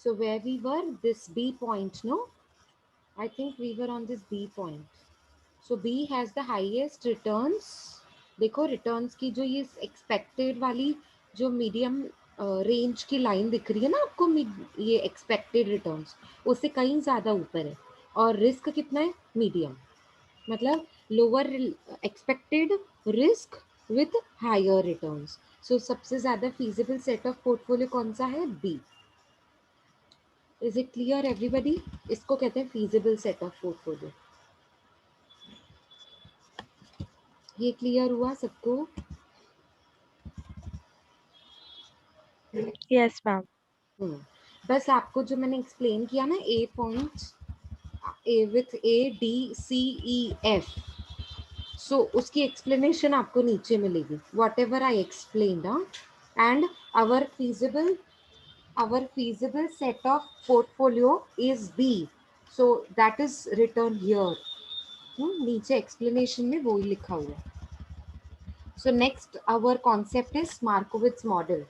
So where we were, this B point, no? I think we were on this B point. So B has the highest returns. देखो returns की जो ये expected वाली जो medium range की line दिख रही है ना आपको, ये एक्सपेक्टेड रिटर्न्स उससे कहीं ज़्यादा ऊपर है, और रिस्क कितना है, मीडियम, मतलब lower expected risk with higher returns. So सबसे ज़्यादा फीजिबल सेट ऑफ पोर्टफोलियो कौन सा है, B. Is it clear everybody? इसको कहते हैं फीजिबल सेट ऑफ पोर्टफोलियो. ये क्लियर हुआ सबको? Yes, ma'am. बस आपको जो मैंने एक्सप्लेन किया ना, A point, A with A D C E F, so उसकी एक्सप्लेनेशन आपको नीचे मिलेगी, whatever I explain. And our feasible set of portfolio is B, so that is written here. नीचे एक्सप्लेनेशन में वो ही लिखा हुआ है. So next our concept is Markowitz model.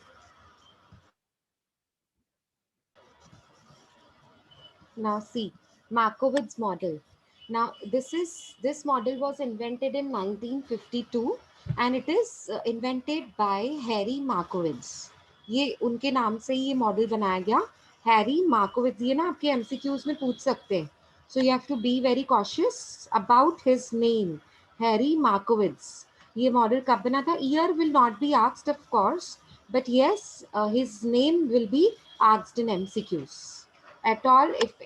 Now see, Markowitz model. Now this model was invented in 1952 and it is invented by Harry Markowitz. ये उनके नाम से ही ये मॉडल बनाया गया, हैरी मार्कोविट्ज. ये ना आपके एमसीक्यूज में पूछ सकते हैं, so you have to be very cautious about his name, Harry Markowitz. ये मॉडल कब बना था, year will not be asked of course, but yes his name will be asked in MCQs at all, if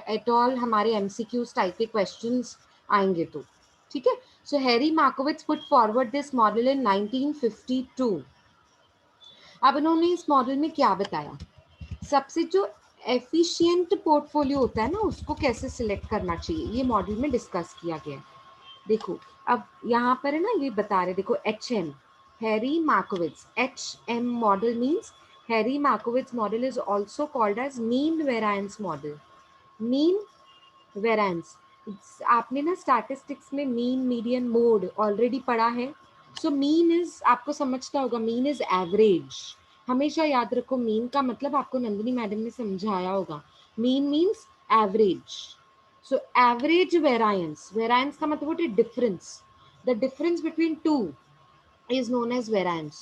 at all हमारे MCQs type के questions आएंगे तो. ठीक है. So Harry Markowitz put forward this model in 1952. अब उन्होंने इस model में क्या बताया, सबसे जो एफिशिएंट पोर्टफोलियो होता है ना उसको कैसे सिलेक्ट करना चाहिए, ये मॉडल में डिस्कस किया गया है. देखो अब यहाँ पर है ना, ये बता रहे, देखो H M, Harry Markowitz, H M model means Harry Markowitz model is also called as mean variance model. Mean variance, आपने ना स्टैटिस्टिक्स में मीन मीडियन मोड ऑलरेडी पढ़ा है. सो मीन इज, आपको समझता होगा, मीन इज एवरेज. हमेशा याद रखो, मीन का मतलब आपको नंदिनी मैडम ने समझाया होगा, mean means average. So average variance, variance का मतलब होता है difference, the difference between two is known as variance.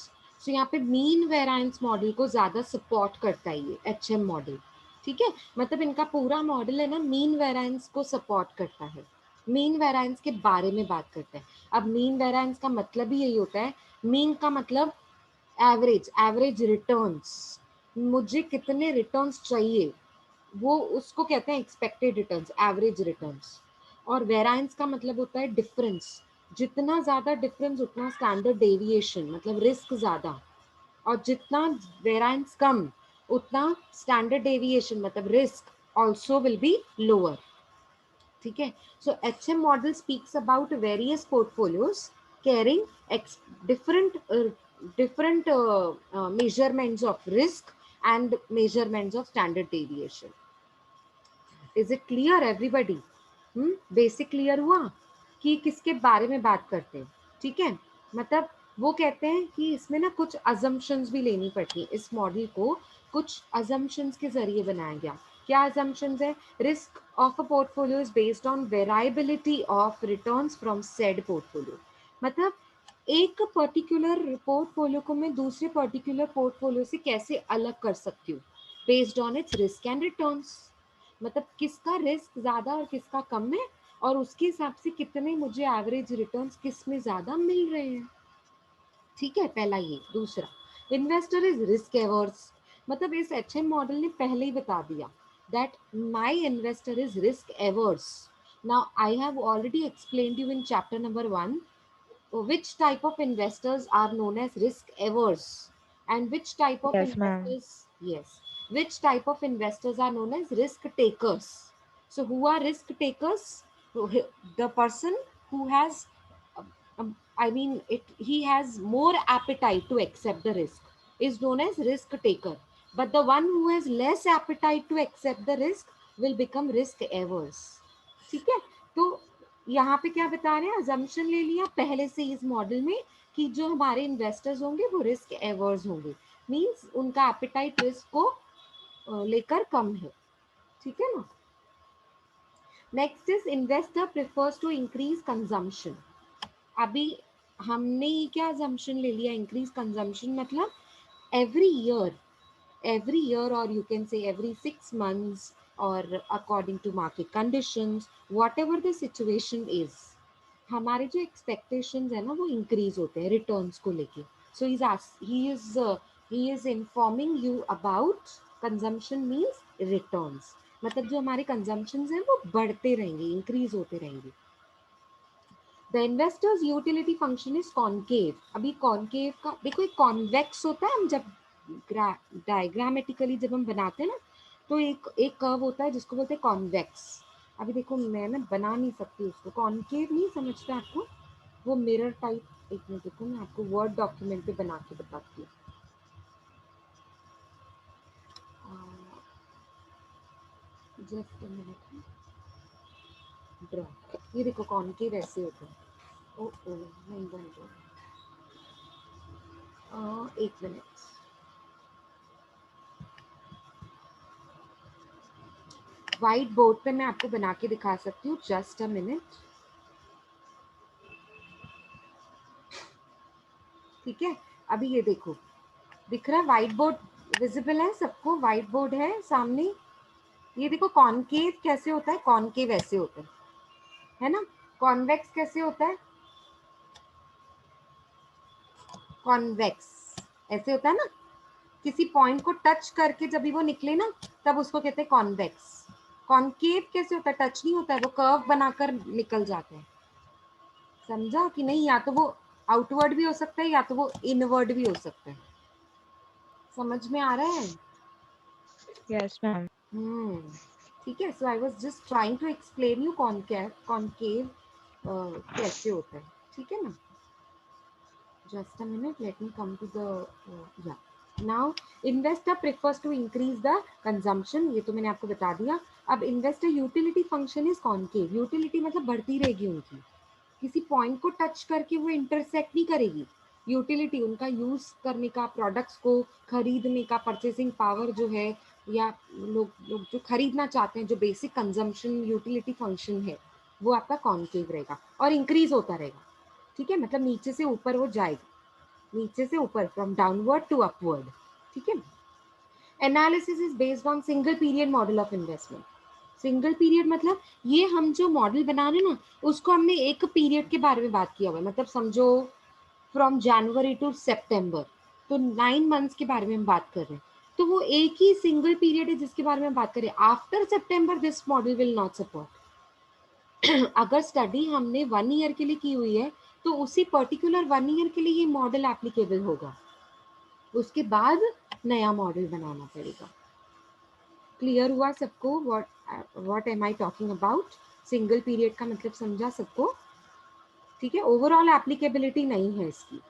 So यहाँ पे मीन वेरिएंस मॉडल को ज्यादा सपोर्ट करता है ये एच एम मॉडल. ठीक है, मतलब इनका पूरा मॉडल है ना मीन वेरिएंस को सपोर्ट करता है, मीन वेरिएंस के बारे में बात करता है. अब मीन वेरिएंस का मतलब ही यही होता है, मीन का मतलब एवरेज, एवरेज रिटर्न्स, मुझे कितने रिटर्न्स चाहिए, वो उसको कहते हैं एक्सपेक्टेड रिटर्न्स, एवरेज रिटर्न्स. और वेरिएंस का मतलब होता है डिफरेंस, जितना ज्यादा डिफरेंस उतना स्टैंडर्ड डेविएशन, मतलब रिस्क ज्यादा, और जितना वेरिएंस कम उतना स्टैंडर्ड डेविएशन मतलब risk also will be lower. ठीक है. So H M model speaks about various portfolios carrying different measurements of risk and measurements of standard deviation. Is it clear everybody? Basic clear हुआ कि किसके बारे में बात करते हैं. ठीक है, मतलब वो कहते हैं कि इसमें ना कुछ अजम्पशंस भी लेनी पड़ती है, इस मॉडल को कुछ अजम्पशंस के जरिए बनाया गया. क्या अजम्पशंस है, risk of a portfolio is based on variability of returns from said portfolio. मतलब एक पर्टिकुलर पोर्टफोलियो को मैं दूसरे पर्टिकुलर पोर्टफोलियो से कैसे अलग कर सकती हूँ, based on it's risk and returns. मतलब किसका रिस्क ज्यादा और किसका कम है, और उसके हिसाब से कितने मुझे एवरेज रिटर्न्स किस में ज्यादा मिल रहे हैं. ठीक है, पहला ये. दूसरा, इन्वेस्टर इज रिस्क एवर्स, मतलब इस एचएम मॉडल ने पहले ही बता दिया that my investor is risk averse. Now I have already explained you in chapter number 1 which type of investors are known as risk averse and which type of Yes, ma'am. investors, yes, which type of investors are known as risk takers. So who are risk takers? The person who has I mean it, he has more appetite to accept the risk is known as risk taker, but the one who has less appetite to accept the risk will become risk averse. ठीक है. तो यहाँ पे क्या बता रहे हैं, assumption ले लिया पहले से इस मॉडल में कि जो हमारे इन्वेस्टर्स होंगे वो रिस्क एवर्स होंगे, मींस उनका एपेटाइट रिस्क को लेकर कम है, ठीक है ना। Next is investor prefers to increase consumption. अभी हमने ये क्या अजम्पशन ले लिया, इंक्रीज कंजम्पशन मतलब every year or you can say every 6 months or according to market conditions, whatever the situation is, हमारे जो expectations है ना वो increase होते हैं returns को लेके. So he is informing you about consumption means returns. मतलब जो हमारे consumptions हैं वो बढ़ते रहेंगे, increase होते रहेंगे. The investor's utility function is concave. अभी concave का देखो, एक convex होता है, हम जब डायग्रामेटिकली जब हम बनाते हैं ना तो एक कर्व होता है जिसको बोलते हैं कॉन्वेक्स. अभी देखो मैं ना बना नहीं सकती उसको, कॉन्केव नहीं समझते आपको, वो मिरर टाइप. एक मिनट देखो, मैं आपको वर्ड डॉक्यूमेंट पे बना के बताती हूँ. Just minute, draw. ये देखो कॉन्केव ऐसे होता है. ओ नहीं बन रहा. एक मिनट, व्हाइट बोर्ड पे मैं आपको बना के दिखा सकती हूँ. जस्ट अ मिनट, ठीक है. अभी ये देखो, दिख रहा है व्हाइट बोर्ड, विजिबल है सबको, व्हाइट बोर्ड है सामने. ये देखो कॉनकेव कैसे होता है, कॉनकेव ऐसे होता है ना. कॉन्वेक्स कैसे होता है, कॉन्वेक्स ऐसे होता है ना. किसी पॉइंट को टच करके जब भी वो निकले ना तब उसको कहते हैं कॉन्वेक्स. कॉनकेव कैसे होता है, टच नहीं होता है, वो कर्व बनाकर निकल जाते हैं. समझा कि नहीं, या तो वो आउटवर्ड भी हो सकता है या तो वो इनवर्ड भी हो सकता है. समझ में आ रहा है. Yes, ma'am. ठीक है. So I was just trying to explain you concave कैसे होता है, ठीक है ना. Just a minute, let me come to the या. Now investor prefers to increase the consumption, ये तो मैंने आपको बता दिया. अब investor utility function is concave. Utility मतलब बढ़ती रहेगी उनकी, किसी पॉइंट को टच करके वो इंटरसेक्ट नहीं करेगी. यूटिलिटी उनका यूज करने का, प्रोडक्ट्स को खरीदने का, परचेसिंग पावर जो है, या लोग जो खरीदना चाहते हैं, जो बेसिक कंजम्पशन यूटिलिटी फंक्शन है, वो आपका कॉनकेव रहेगा और इंक्रीज होता रहेगा. ठीक है, मतलब नीचे से ऊपर वो जाएगा, नीचे से ऊपर, फ्रॉम डाउनवर्ड टू अपवर्ड. ठीक है. Analysis is based on single period model of investment. Single period मतलब ये हम जो मॉडल बना रहे हैं ना उसको हमने एक पीरियड के बारे में बात किया हुआ है. मतलब समझो फ्रॉम जनवरी टू सितंबर, तो 9 मंथ्स के बारे में हम बात कर रहे हैं. तो वो एक ही सिंगल पीरियड है जिसके बारे में हम बात करें. After September this model will not support. अगर स्टडी हमने 1 ईयर के लिए की हुई है तो उसी पर्टिकुलर 1 ईयर के लिए ये मॉडल एप्लीकेबल होगा. उसके बाद नया मॉडल बनाना पड़ेगा. क्लियर हुआ सबको what am I talking about. Single period का मतलब समझा सबको. ठीक है. ओवरऑल एप्लीकेबिलिटी नहीं है इसकी.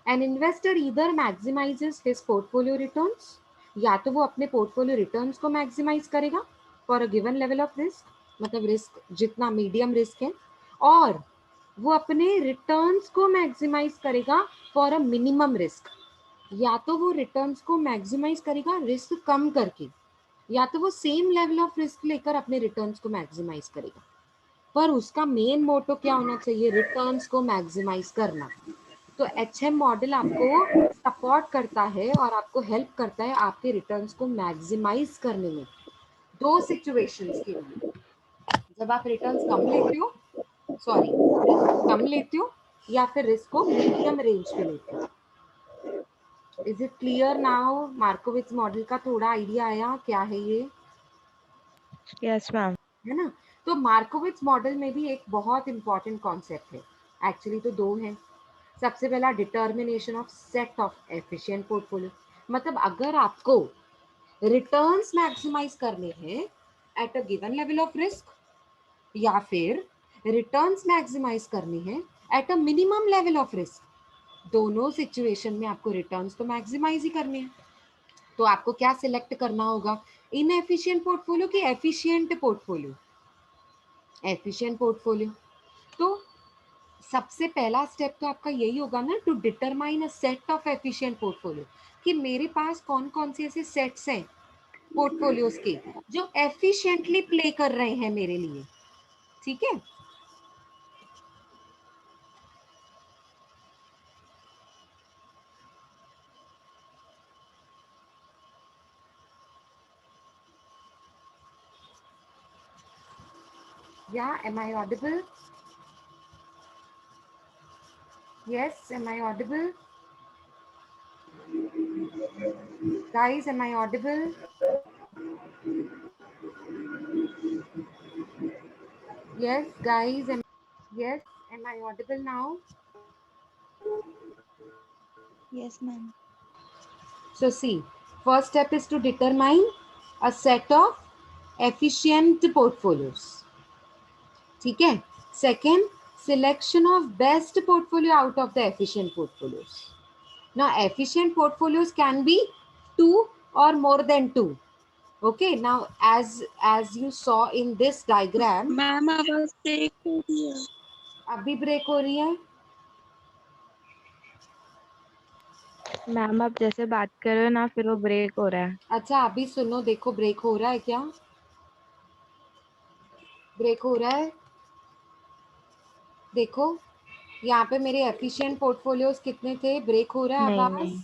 An investor either maximises his portfolio returns, या तो वो अपने पोर्टफोलियो रिटर्न्स को मैक्सिमाइज करेगा for a given level of risk, मतलब रिस्क जितना मीडियम रिस्क है, और वो अपने रिटर्न्स को मैक्सिमाइज करेगा फॉर अ मिनिमम रिस्क. या तो वो रिटर्न्स को मैक्सिमाइज करेगा रिस्क कम करके, या तो वो सेम लेवल ऑफ रिस्क लेकर अपने रिटर्न्स को मैक्सिमाइज करेगा. पर उसका मेन मोटो क्या होना चाहिए, रिटर्न्स को मैक्सिमाइज करना. तो एचएम मॉडल आपको सपोर्ट करता है और आपको हेल्प करता है आपके रिटर्न्स को मैक्सिमाइज करने में. दो सिचुएशंस के लिए, जब आप रिटर्न्स कम लेते हो, सॉरी रिस्क कम लेते हो, या फिर रिस्क को मीडियम रेंज पे लेते हो. Is it clear now. Markowitz model का थोड़ा आइडिया आया क्या है ये, Yes, ma'am. है ना. तो मार्कोविट्ज मॉडल में भी एक बहुत इंपॉर्टेंट कॉन्सेप्ट है. एक्चुअली तो दो हैं. सबसे पहला determination of set of efficient portfolio. मतलब अगर आपको रिटर्न्स मैक्सिमाइज करने हैं at a given level of risk, या फिर रिटर्न्स मैक्सिमाइज करने हैं at a minimum level of risk, दोनों सिचुएशन में आपको रिटर्न्स तो मैक्सिमाइज ही करने हैं. तो आपको क्या सिलेक्ट करना होगा, इनएफिशिएंट पोर्टफोलियो की एफिशिएंट पोर्टफोलियो. Efficient portfolio. तो सबसे पहला स्टेप तो आपका यही होगा ना, to determine a set of efficient portfolio, कि मेरे पास कौन कौन से ऐसे सेट्स हैं पोर्टफोलियोज के जो एफिशिएंटली प्ले कर रहे हैं मेरे लिए, ठीक है। Yeah, am I audible? Yes, am I audible? Guys, am I audible? Yes, guys, yes, am I audible now? Yes, ma'am. So see, first step is to determine a set of efficient portfolios. ठीक है. Second, selection of best portfolio out of the efficient portfolios. Now, efficient portfolios can be 2 or more than 2. Okay. Now, as you saw in this diagram, ma'am आवाज break हो रही है। अभी break हो रही है. मैम आप जैसे बात कर रहे हो ना फिर वो ब्रेक हो रहा है। अच्छा, अभी सुनो, देखो ब्रेक हो रहा है क्या? ब्रेक हो रहा है. देखो यहाँ पे मेरे एफिशिएंट पोर्टफोलियोज कितने थे, ब्रेक हो रहा है नहीं आवाज? नहीं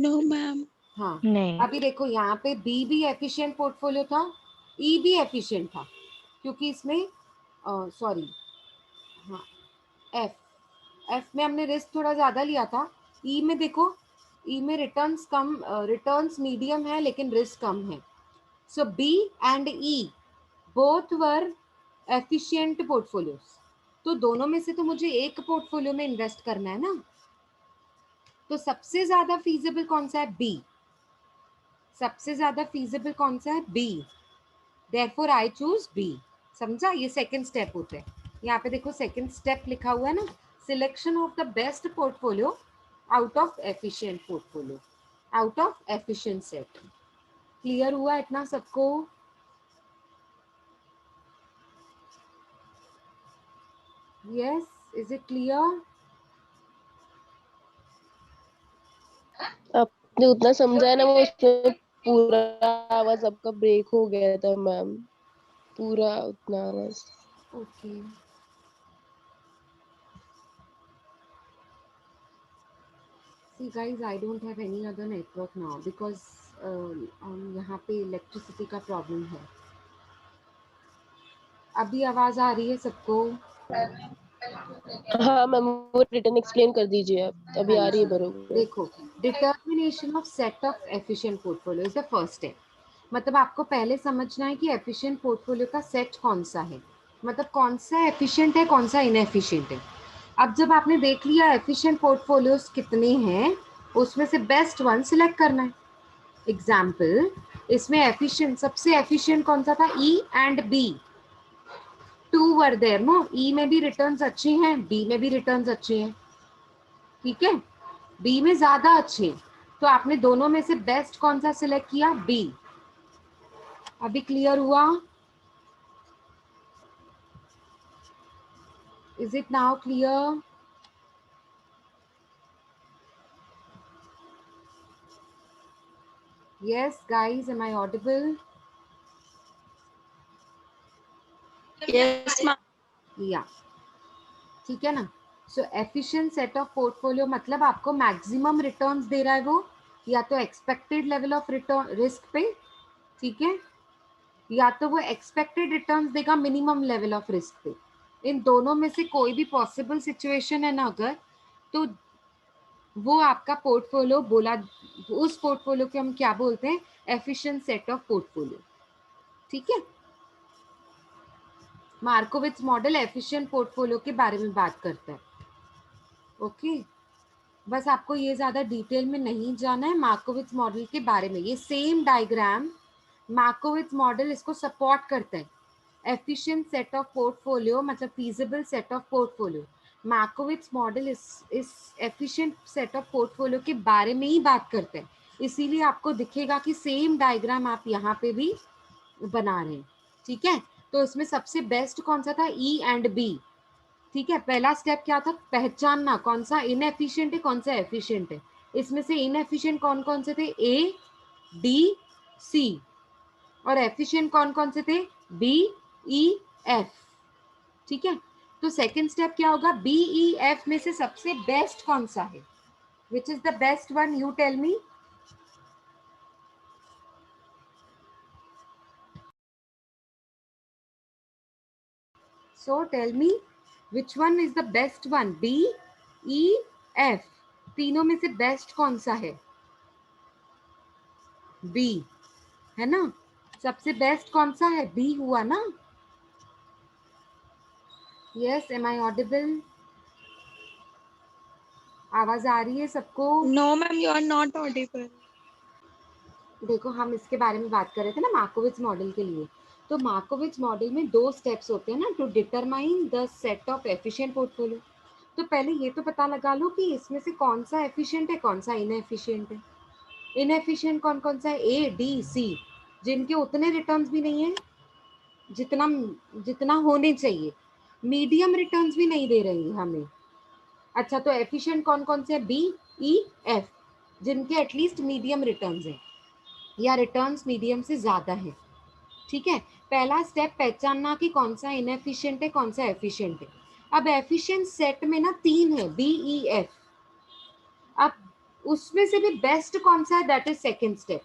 नो मैम। हाँ. नहीं। अभी देखो यहाँ पे बी भी एफिशिएंट पोर्टफोलियो था, ई भी एफिशिएंट था, क्योंकि इसमें सॉरी, हाँ, एफ में हमने रिस्क थोड़ा ज्यादा लिया था. ई में देखो, ई में रिटर्न्स कम, रिटर्न्स मीडियम है लेकिन रिस्क कम है. So B and E both were efficient portfolios. तो दोनों में से तो मुझे एक पोर्टफोलियो में इन्वेस्ट करना है ना. तो सबसे ज्यादा फीजिबल कौन सा है? बी. सबसे ज्यादा फीजिबल कौन सा है? B. Therefore I choose B. समझा? ये सेकंड स्टेप होता है. यहाँ पे देखो सेकंड स्टेप लिखा हुआ है ना, selection of the best portfolio out of efficient portfolio, out of efficient set. Clear हुआ इतना सबको? Yes, is it clear? आपने उतना समझाया ना, वो उसमें पूरा आवाज आपका ब्रेक हो गया था मैम, पूरा उतना आवाज. Okay. See guys, I don't have any other network now because यहाँ पे इलेक्ट्रिसिटी का प्रॉब्लम है. अभी आवाज आ रही है सबको? हाँ मैम, वो रिटर्न एक्सप्लेन कर दीजिए आप, अभी हाँ आ रही है जी. बरोबर. देखो, determination of set of efficient portfolio is the first step. मतलब आपको पहले समझना है कि एफिशिएंट पोर्टफोलियो का सेट कौन सा है, मतलब कौन सा एफिशिएंट है, कौन सा इनएफिशिएंट है. अब जब आपने देख लिया एफिशिएंट पोर्टफोलियोज कितने हैं, उसमें से बेस्ट वन सिलेक्ट करना है. एग्जाम्पल, इसमें एफिशिएंट, सबसे एफिशिएंट कौन सा था? E and B. Two were there no. E में भी रिटर्न्स अच्छे हैं, बी में भी रिटर्न्स अच्छे हैं. ठीक है. बी में ज्यादा अच्छे, तो आपने दोनों में से बेस्ट कौन सा सिलेक्ट किया? बी. अभी क्लियर हुआ? Is it now clear? Yes guys, am I audible? Yes ma'am. Yeah, ठीक है ना. So efficient set of portfolio मतलब आपको मैक्सिमम रिटर्न्स दे रहा है वो, या तो expected level of return risk पे, ठीक है, या तो वो एक्सपेक्टेड रिटर्न्स देगा मिनिमम लेवल ऑफ रिस्क पे. इन दोनों में से कोई भी पॉसिबल सिचुएशन है ना अगर, तो वो आपका पोर्टफोलियो बोला, उस पोर्टफोलियो को हम क्या बोलते हैं? Efficient set of portfolio. ठीक है. मार्कोविट्ज मॉडल एफिशिएंट पोर्टफोलियो के बारे में बात करता है. ओके. बस आपको ये ज्यादा डिटेल में नहीं जाना है मार्कोविट्ज मॉडल के बारे में. ये सेम डायग्राम मार्कोविट्ज मॉडल इसको सपोर्ट करता है. एफिशिएंट सेट ऑफ पोर्टफोलियो मतलब feasible set of portfolio. Markowitz model इस एफिशिएंट सेट ऑफ पोर्टफोलियो के बारे में ही बात करते हैं. इसीलिए आपको दिखेगा कि सेम डायग्राम आप यहाँ पे भी बना रहे हैं. ठीक है. तो इसमें सबसे बेस्ट कौन सा था? E and B. ठीक है. पहला स्टेप क्या था? पहचानना कौन सा इनएफिशिएंट है, कौन सा एफिशिएंट है. इसमें से इनएफिशिएंट कौन कौन से थे? ए, डी, सी। और एफिशिएंट कौन कौन से थे? बी, ई, एफ। ठीक है, तो सेकंड स्टेप क्या होगा? बी, ई, एफ में से सबसे बेस्ट कौन सा है? Which is the best one? You tell me. So tell me which one is the best one? B, E, F। तीनों में से बेस्ट कौन सा है? B, है ना? सबसे बेस्ट कौन सा है? B हुआ ना? Yes, am I audible? आवाज आ रही है सबको? No, ma'am, you are not audible. देखो, हम इसके बारे में बात कर रहे थे ना मार्कोविट्ज मॉडल के लिए। तो मार्कोविट्ज मॉडल में 2 स्टेप्स होते हैं ना, to determine the set of efficient portfolio. तो पहले ये तो पता लगा लो कि इसमें से कौन सा एफिशिएंट है, कौन सा इनएफिशिएंट है। इनएफिशिएंट कौन कौन सा है? ए, डी, सी, जिनके उतने रिटर्न्स भी नहीं है जितना जितना होने चाहिए। मीडियम रिटर्न्स भी नहीं दे रही हमें। अच्छा, तो एफिशिएंट कौन कौन से? बी, ई, एफ, जिनके एटलीस्ट मीडियम रिटर्न्स है या रिटर्न्स मीडियम से ज्यादा है। ठीक है, पहला स्टेप पहचानना कि कौन सा इनएफिशिएंट है, कौन सा एफिशिएंट है। अब एफिशिएंट सेट में ना 3 है, बी, ई, एफ। अब उसमें से भी बेस्ट कौन सा है? That is second step.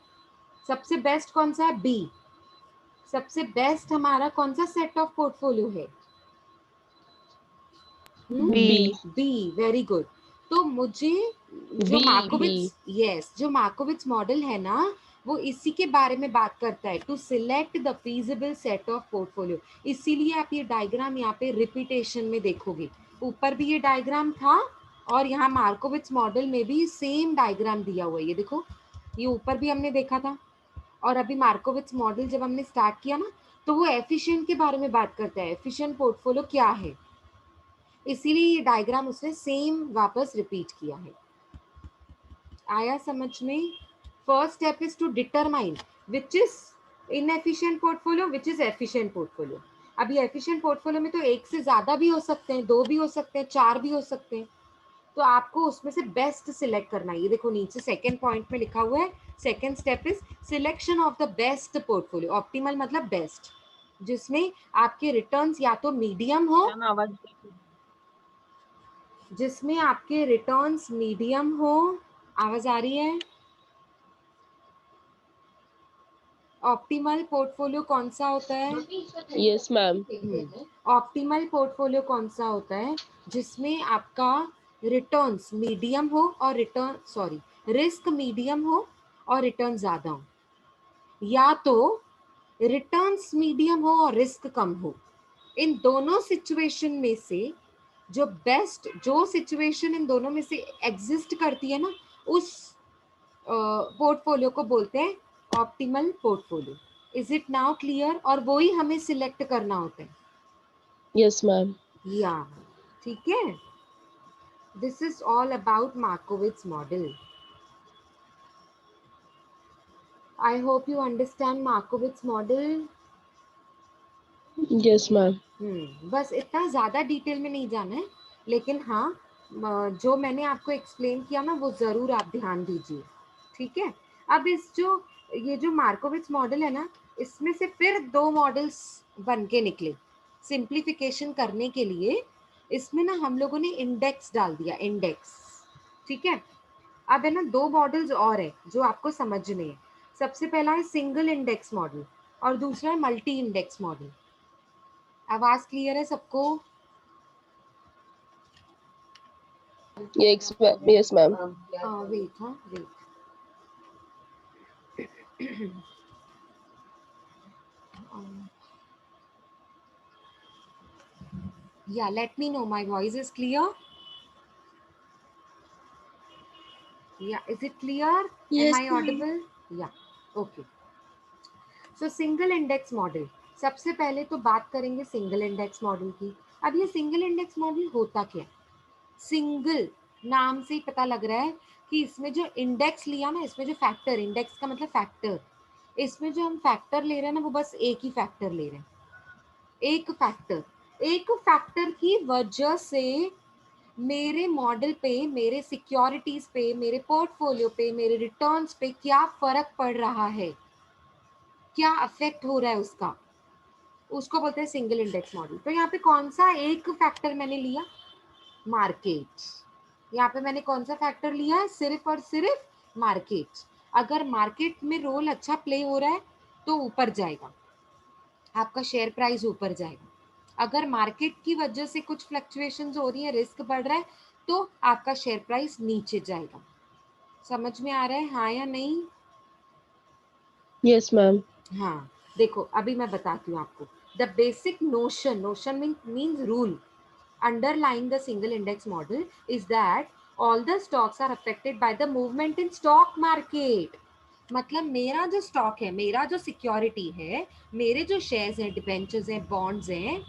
सबसे बेस्ट कौन सा है? बी। सबसे बेस्ट हमारा कौन सा सेट ऑफ पोर्टफोलियो है? बी। B, very good. तो मुझे जो बी, मार्कोविट्ज, यस, जो मार्कोविट्ज मॉडल है ना, वो इसी के बारे में बात करता है, to select the feasible set of portfolio. इसीलिए आप ये डायग्राम यहाँ पे रिपीटेशन में देखोगे। ऊपर भी ये डायग्राम था और यहाँ मार्कोविट्ज मॉडल में भी सेम डायग्राम दिया हुआ है। ये देखो, ये ऊपर भी हमने देखा था और अभी मार्कोविट्ज मॉडल जब हमने स्टार्ट किया ना, तो वो एफिशिएंट के बारे में बात करता है, एफिशिएंट पोर्टफोलियो क्या है। इसीलिए ये डायग्राम उसने सेम वापस रिपीट किया है। आया समझ में? First step is to determine which is inefficient portfolio, which is efficient portfolio. अभी एफिशिएंट पोर्टफोलियो में तो एक से ज्यादा भी हो सकते हैं, 2 भी हो सकते हैं, 4 भी हो सकते हैं। तो आपको उसमें से बेस्ट सिलेक्ट करना है। ये देखो नीचे सेकंड पॉइंट में लिखा हुआ है, second step is selection of the best portfolio. Optimal मतलब बेस्ट, जिसमें आपके रिटर्न्स या तो मीडियम हो, जिसमें आपके रिटर्न्स मीडियम हो। आवाज आ रही है? ऑप्टिमल पोर्टफोलियो कौन सा होता है? Yes ma'am. ऑप्टिमल पोर्टफोलियो कौन सा होता है? जिसमें आपका रिटर्न्स मीडियम हो और रिस्क मीडियम हो और रिटर्न ज्यादा हो, या तो रिटर्न्स मीडियम हो और रिस्क कम हो। इन दोनों सिचुएशन में से जो सिचुएशन इन दोनों में से एग्जिस्ट करती है ना, उस पोर्टफोलियो को बोलते हैं optimal portfolio. Is it now clear? और वो ही हमें सिलेक्ट करना होता है। Yes ma'am. या ठीक है, this is all about Markowitz model. I hope you understand Markowitz model. Yes ma'am. बस इतना ज़्यादा डिटेल में नहीं जाना है, लेकिन हाँ, जो मैंने आपको एक्सप्लेन किया ना, वो ज़रूर आप ध्यान दीजिए। ठीक है, अब ये जो मार्कोविट्ज मॉडल है ना, इसमें से फिर 2 मॉडल्स बन के निकले। सिंप्लीफिकेशन करने के लिए इसमें ना हम लोगों ने इंडेक्स डाल दिया, इंडेक्स। ठीक है, अब है ना 2 मॉडल्स और है जो आपको समझने हैं। सबसे पहला है सिंगल इंडेक्स मॉडल और दूसरा है मल्टी इंडेक्स मॉडल। आवाज क्लियर है सबको? Yes ma'am. वेट, हाँ wait. Yeah, let me know my voice is clear. Yeah, is it clear? Yes, Am I ma'am. audible? Yeah, okay. So single index model, सबसे पहले तो बात करेंगे single index model की। अब ये सिंगल इंडेक्स मॉडल होता क्या? सिंगल नाम से ही पता लग रहा है कि इसमें जो इंडेक्स लिया ना, इसमें जो फैक्टर, इंडेक्स का मतलब फैक्टर, इसमें जो हम फैक्टर ले रहे हैं ना, वो बस एक ही फैक्टर ले रहे हैं। एक फैक्टर की वजह से मेरे मॉडल पे, मेरे सिक्योरिटीज पे, मेरे पोर्टफोलियो पे, मेरे रिटर्न्स पे क्या फर्क पड़ रहा है, क्या अफेक्ट हो रहा है उसका, उसको बोलते हैं सिंगल इंडेक्स मॉडल। तो यहाँ पे कौन सा एक फैक्टर मैंने लिया, मार्केट। यहाँ पे मैंने कौन सा फैक्टर लिया है, सिर्फ और सिर्फ मार्केट। अगर मार्केट में रोल अच्छा प्ले हो रहा है तो ऊपर जाएगा, आपका शेयर प्राइस ऊपर जाएगा। अगर मार्केट की वजह से कुछ फ्लक्चुएशंस हो रही है, रिस्क बढ़ रहा है, तो आपका शेयर प्राइस नीचे जाएगा। समझ में आ रहा है हाँ या नहीं? Yes ma'am. हाँ, देखो अभी मैं बताती हूँ आपको। The basic notion means rule underlying the single index model is that all the stocks are affected by the movement in stock market। मतलब मेरा जो स्टॉक है, मेरा जो सिक्योरिटी है, मेरे जो शेयर्स हैं, डिबेंचर्स हैं, बॉन्ड्स हैं,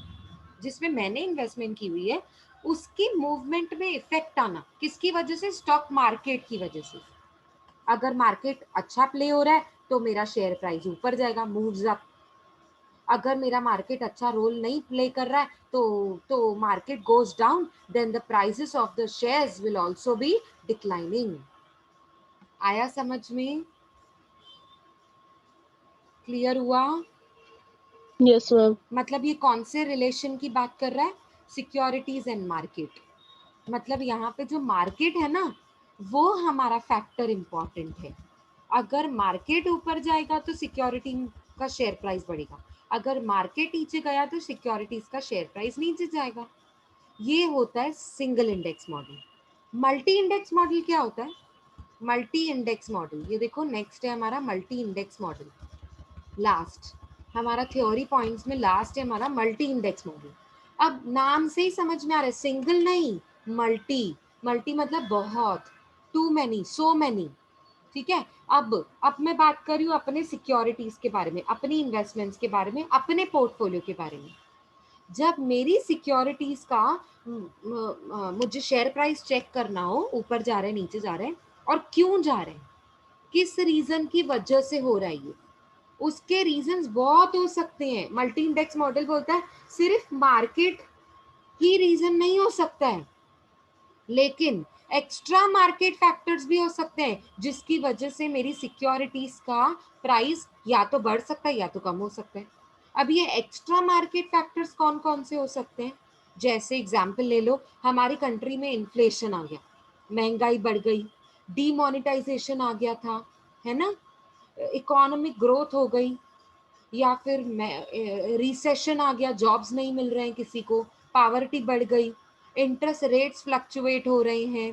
जिसमें मैंने इन्वेस्टमेंट की हुई है, उसकी मूवमेंट में इफेक्ट आना किसकी वजह से, स्टॉक मार्केट की वजह से। अगर मार्केट अच्छा प्ले हो रहा है तो मेरा शेयर प्राइस ऊपर जाएगा, मूव्स अप। अगर मेरा मार्केट अच्छा रोल नहीं प्ले कर रहा है तो market goes down, then the prices of the shares will also be declining. आया समझ में? क्लियर हुआ? Yes ma'am. मतलब ये कौन से रिलेशन की बात कर रहा है, सिक्योरिटीज एंड मार्केट। मतलब यहाँ पे जो मार्केट है ना, वो हमारा फैक्टर इंपॉर्टेंट है। अगर मार्केट ऊपर जाएगा तो सिक्योरिटी का शेयर प्राइस बढ़ेगा, अगर मार्केट नीचे गया तो सिक्योरिटीज का शेयर प्राइस नीचे जाएगा। ये होता है single index model. Multi index model क्या होता है, मल्टी इंडेक्स मॉडल, ये देखो नेक्स्ट है हमारा मल्टी इंडेक्स मॉडल। लास्ट हमारा थ्योरी पॉइंट्स में लास्ट है हमारा मल्टी इंडेक्स मॉडल। अब नाम से ही समझ में आ रहा है, सिंगल नहीं, मल्टी। मल्टी मतलब बहुत, टू मैनी, सो मैनी। ठीक है। अब मैं बात कर रही हूँ अपने सिक्योरिटीज के बारे में, अपनी इन्वेस्टमेंट्स के बारे में, अपने पोर्टफोलियो के बारे में। जब मेरी सिक्योरिटीज का मुझे शेयर प्राइस चेक करना हो, ऊपर जा रहे हैं, नीचे जा रहे हैं, और क्यों जा रहे हैं, किस रीजन की वजह से हो रहा है ये, उसके रीजंस बहुत हो सकते हैं। मल्टी इंडेक्स मॉडल बोलता है सिर्फ मार्केट ही रीजन नहीं हो सकता है, लेकिन एक्स्ट्रा मार्केट फैक्टर्स भी हो सकते हैं, जिसकी वजह से मेरी सिक्योरिटीज का प्राइस या तो बढ़ सकता है या तो कम हो सकता है। अब ये एक्स्ट्रा मार्केट फैक्टर्स कौन कौन से हो सकते हैं, जैसे एग्जाम्पल ले लो, हमारी कंट्री में इन्फ्लेशन आ गया, महंगाई बढ़ गई, डीमोनेटाइजेशन आ गया था, है ना, इकोनॉमिक ग्रोथ हो गई, या फिर रिसेशन आ गया, जॉब्स नहीं मिल रहे हैं किसी को, पावर्टी बढ़ गई, इंटरेस्ट रेट्स फ्लक्चुएट हो रहे हैं,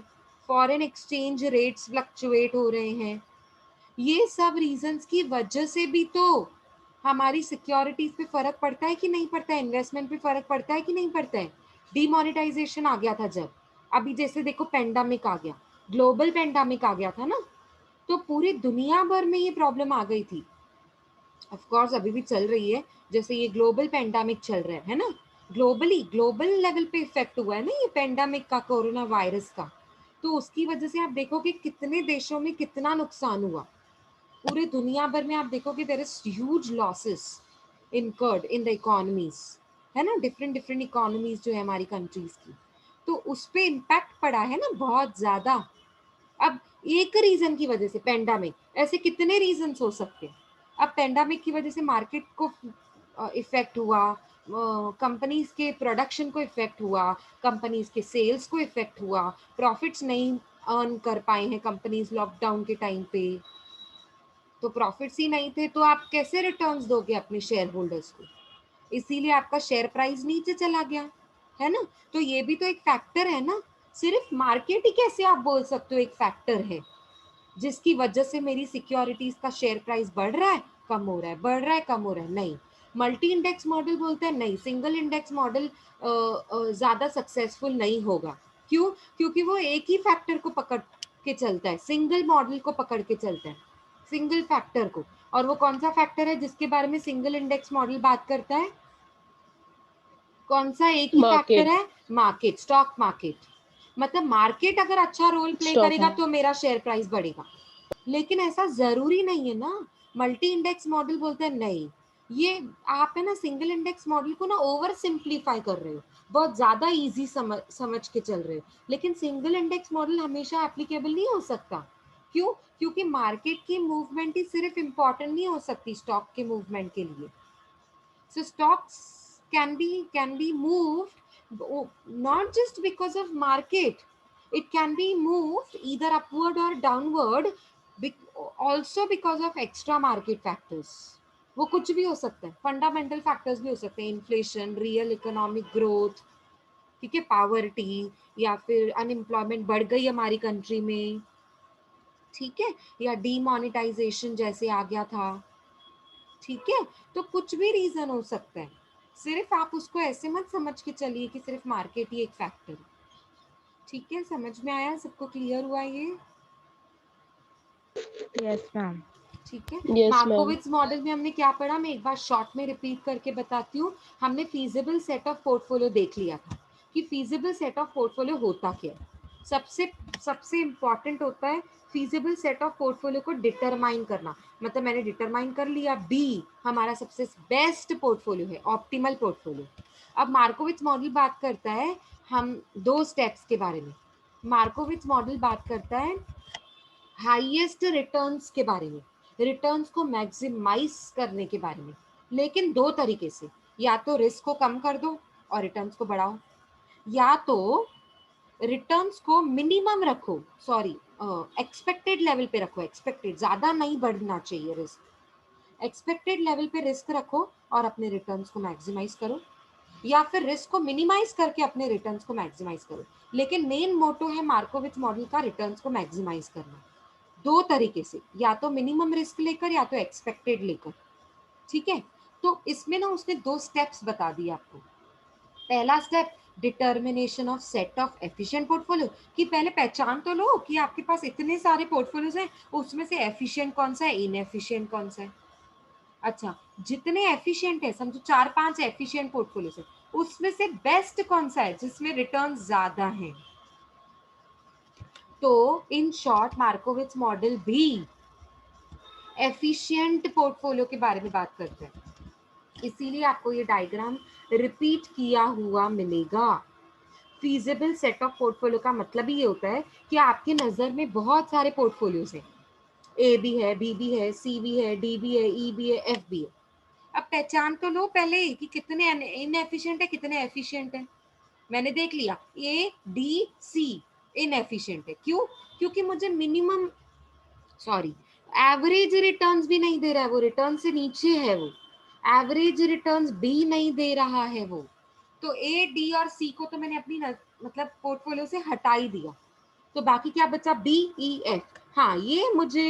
फॉरेन एक्सचेंज रेट्स फ्लक्चुएट हो रहे हैं। ये सब रीजंस की वजह से भी तो हमारी सिक्योरिटीज पे फर्क पड़ता है कि नहीं पड़ता है, इन्वेस्टमेंट पे फर्क पड़ता है कि नहीं पड़ता है। डिमोनेटाइजेशन आ गया था जब, अभी जैसे देखो पेंडेमिक आ गया, ग्लोबल पेंडेमिक आ गया था ना, तो पूरी दुनिया भर में ये प्रॉब्लम आ गई थी। ऑफ कोर्स अभी भी चल रही है, जैसे ये ग्लोबल पेंडेमिक चल रहा है ना, ग्लोबल लेवल पे इफेक्ट हुआ है ना ये पेंडेमिक का, कोरोना वायरस का। तो उसकी वजह से आप देखोगे कितने देशों में कितना नुकसान हुआ, पूरे दुनिया भर में आप देखोगे there is huge losses incurred in the economies, है ना, डिफरेंट डिफरेंट इकोनॉमीज जो है हमारी कंट्रीज की, तो उस पे इम्पैक्ट पड़ा है ना बहुत ज्यादा। अब एक रीजन की वजह से पेंडेमिक, ऐसे कितने रीजंस हो सकते हैं। अब पेंडेमिक की वजह से मार्केट को इफेक्ट हुआ, कंपनीज के प्रोडक्शन को इफेक्ट हुआ, कंपनीज के सेल्स को इफेक्ट हुआ, प्रॉफिट्स नहीं अर्न कर पाए हैं कंपनीज लॉकडाउन के टाइम पे, तो प्रॉफिट्स ही नहीं थे तो आप कैसे रिटर्न्स दोगे अपने शेयर होल्डर्स को, इसीलिए आपका शेयर प्राइस नीचे चला गया, है ना। तो ये भी तो एक फैक्टर है ना, सिर्फ मार्केट ही कैसे आप बोल सकते हो एक फैक्टर है, जिसकी वजह से मेरी सिक्योरिटीज का शेयर प्राइस बढ़ रहा है, कम हो रहा है, बढ़ रहा है, कम हो रहा है। नहीं, मल्टी इंडेक्स मॉडल बोलते हैं नहीं, सिंगल इंडेक्स मॉडल ज्यादा सक्सेसफुल नहीं होगा। क्यों? क्योंकि वो एक ही फैक्टर को पकड़ के चलता है, सिंगल मॉडल को पकड़ के चलता है, सिंगल फैक्टर को। और वो कौन सा फैक्टर है जिसके बारे में सिंगल इंडेक्स मॉडल बात करता है, कौन सा एक ही फैक्टर मार्केट। है, मार्केट, स्टॉक मार्केट। मतलब मार्केट अगर अच्छा रोल प्ले स्टॉक। करेगा तो मेरा शेयर प्राइस बढ़ेगा, लेकिन ऐसा जरूरी नहीं है ना। मल्टी इंडेक्स मॉडल बोलते हैं नहीं, ये आप है ना सिंगल इंडेक्स मॉडल को ना ओवर सिंप्लीफाई कर रहे हो, बहुत ज्यादा इजी समझ के चल रहे हो, लेकिन सिंगल इंडेक्स मॉडल हमेशा एप्लीकेबल नहीं हो सकता। क्यों? क्योंकि मार्केट की मूवमेंट ही सिर्फ इंपॉर्टेंट नहीं हो सकती स्टॉक के मूवमेंट के लिए। So stocks can be moved not just because of market. It can be moved either upward or downward, also because of extra market factors. वो कुछ भी हो सकता है, फंडामेंटल फैक्टर्स भी हो सकते हैं, इन्फ्लेशन, रियल इकोनॉमिक ग्रोथ, ठीक है, पावर्टी, या फिर अनएम्प्लॉयमेंट बढ़ गई हमारी कंट्री में, ठीक है, या डीमोनेटाइजेशन जैसे आ गया था, ठीक है। तो कुछ भी रीजन हो सकता है, सिर्फ आप उसको ऐसे मत समझ के चलिए कि सिर्फ मार्केट ही एक फैक्टर है, ठीक है। समझ में आया? सबको क्लियर हुआ ये? Yes ma'am. ठीक है। Yes ma'am. मार्कोविट्ज मॉडल में हमने क्या पढ़ा, मैं एक बार शॉर्ट में रिपीट करके बताती हूँ। हमने फीजिबल सेट ऑफ पोर्टफोलियो देख लिया था कि फीजिबल सेट ऑफ पोर्टफोलियो होता क्या है। सबसे सबसे इंपॉर्टेंट होता है फीजिबल सेट ऑफ पोर्टफोलियो को डिटरमाइन करना। मतलब मैंने डिटरमाइन कर लिया बी हमारा सबसे बेस्ट पोर्टफोलियो है, ऑप्टिमल पोर्टफोलियो। अब मार्कोविट्ज मॉडल बात करता है हम दो स्टेप्स के बारे में। मार्कोविट्ज मॉडल बात करता है हाईएस्ट रिटर्न्स के बारे में, रिटर्न्स को मैक्सिमाइज करने के बारे में, लेकिन दो तरीके से, या तो रिस्क को कम कर दो और रिटर्न्स को बढ़ाओ, या तो रिटर्न्स को मिनिमम रखो, सॉरी एक्सपेक्टेड लेवल पे रखो, एक्सपेक्टेड, ज्यादा नहीं बढ़ना चाहिए रिस्क, एक्सपेक्टेड लेवल पे रिस्क रखो और अपने रिटर्न्स को मैक्सिमाइज करो, या फिर रिस्क को मिनिमाइज करके अपने रिटर्न्स को मैक्सिमाइज करो। लेकिन मेन मोटो है मार्कोविट्ज मॉडल का रिटर्न्स को मैक्सिमाइज करना, दो तरीके से, या तो मिनिमम रिस्क लेकर या तो एक्सपेक्टेड लेकर, ठीक है। तो इसमें ना उसने दो स्टेप्स बता दिए आपको। पहला step determination of set of efficient portfolio, कि पहले पहचान तो लो कि आपके पास इतने सारे पोर्टफोलियोज हैं, उसमें से एफिशिएंट कौन सा है, इनएफिशिएंट कौन सा है। अच्छा, जितने एफिशिएंट है, समझो 4-5 एफिशिएंट पोर्टफोलियोज है, उसमें से बेस्ट कौन सा है जिसमें रिटर्न ज्यादा है। तो इन शॉर्ट मार्कोविट्ज मॉडल भी एफिशिएंट पोर्टफोलियो के बारे में बात करते हैं, इसीलिए आपको ये डायग्राम रिपीट किया हुआ मिलेगा। फीजिबल सेट ऑफ पोर्टफोलियो का मतलब ही ये होता है कि आपकी नजर में बहुत सारे पोर्टफोलियोज हैं, ए भी है, बी भी है, सी भी है, डी भी है, ई भी है, एफ भी है। अब पहचान तो लो पहले कि कितने इनएफिशिएंट है, कितने एफिशिएंट है। मैंने देख लिया ए डी सी इनएफिशिएंट है, क्यों? क्योंकि मुझे मिनिमम, सॉरी, एवरेज रिटर्न्स भी नहीं दे रहा है, वो रिटर्न से नीचे है, वो एवरेज रिटर्न्स भी नहीं दे रहा है वो। तो ए डी और सी को तो मैंने अपनी मतलब पोर्टफोलियो से हटा ही दिया, तो बाकी क्या बचा, बी ई एफ। हाँ, ये मुझे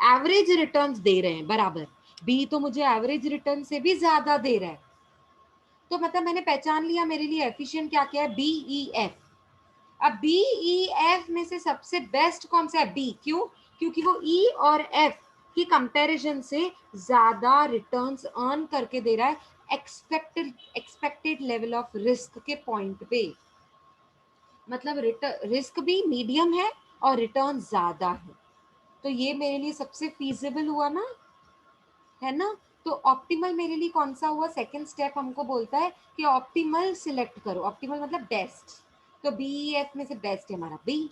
एवरेज रिटर्न्स दे रहे हैं बराबर, बी तो मुझे एवरेज रिटर्न से भी ज्यादा दे रहा है। तो मतलब मैंने पहचान लिया मेरे लिए एफिशिएंट क्या क्या है, बी ई एफ। अब बी ई एफ में से सबसे बेस्ट कौन सा है, बी। क्यों? क्योंकि वो ई और एफ की कंपैरिजन से ज्यादा रिटर्न्स अर्न करके दे रहा है एक्सपेक्टेड लेवल ऑफ रिस्क के पॉइंट पे। मतलब रिस्क भी मीडियम है और रिटर्न ज्यादा है, तो ये मेरे लिए सबसे फीजिबल हुआ ना, है ना। तो ऑप्टिमल मेरे लिए कौन सा हुआ, सेकंड स्टेप हमको बोलता है कि ऑप्टिमल सिलेक्ट करो, ऑप्टिमल मतलब बेस्ट। तो बी एफ में से बेस्ट है हमारा बी।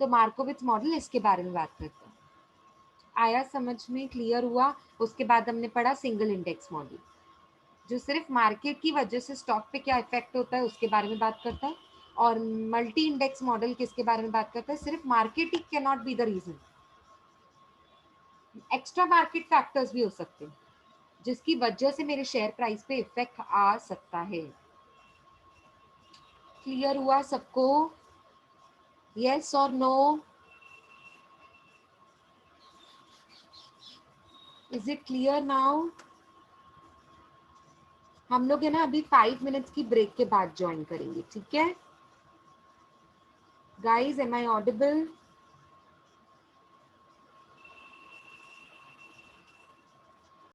तो मार्कोविट्ज मॉडल इसके बारे में बात करता है। आया समझ में? क्लियर हुआ? उसके बाद हमने पढ़ा सिंगल इंडेक्स मॉडल, जो सिर्फ मार्केट की वजह से स्टॉक पे क्या इफेक्ट होता है उसके बारे में बात करता है। और मल्टी इंडेक्स मॉडल किसके बारे में बात करता है, सिर्फ मार्केट ही cannot be the reason, extra market factors भी हो सकते हैं जिसकी वजह से मेरे शेयर प्राइस पे इफेक्ट आ सकता है। क्लियर हुआ सबको? Yes or no? Is it clear now? हम लोग है ना अभी 5 मिनट्स की ब्रेक के बाद ज्वाइन करेंगे, ठीक है गाइज? Am I Audible?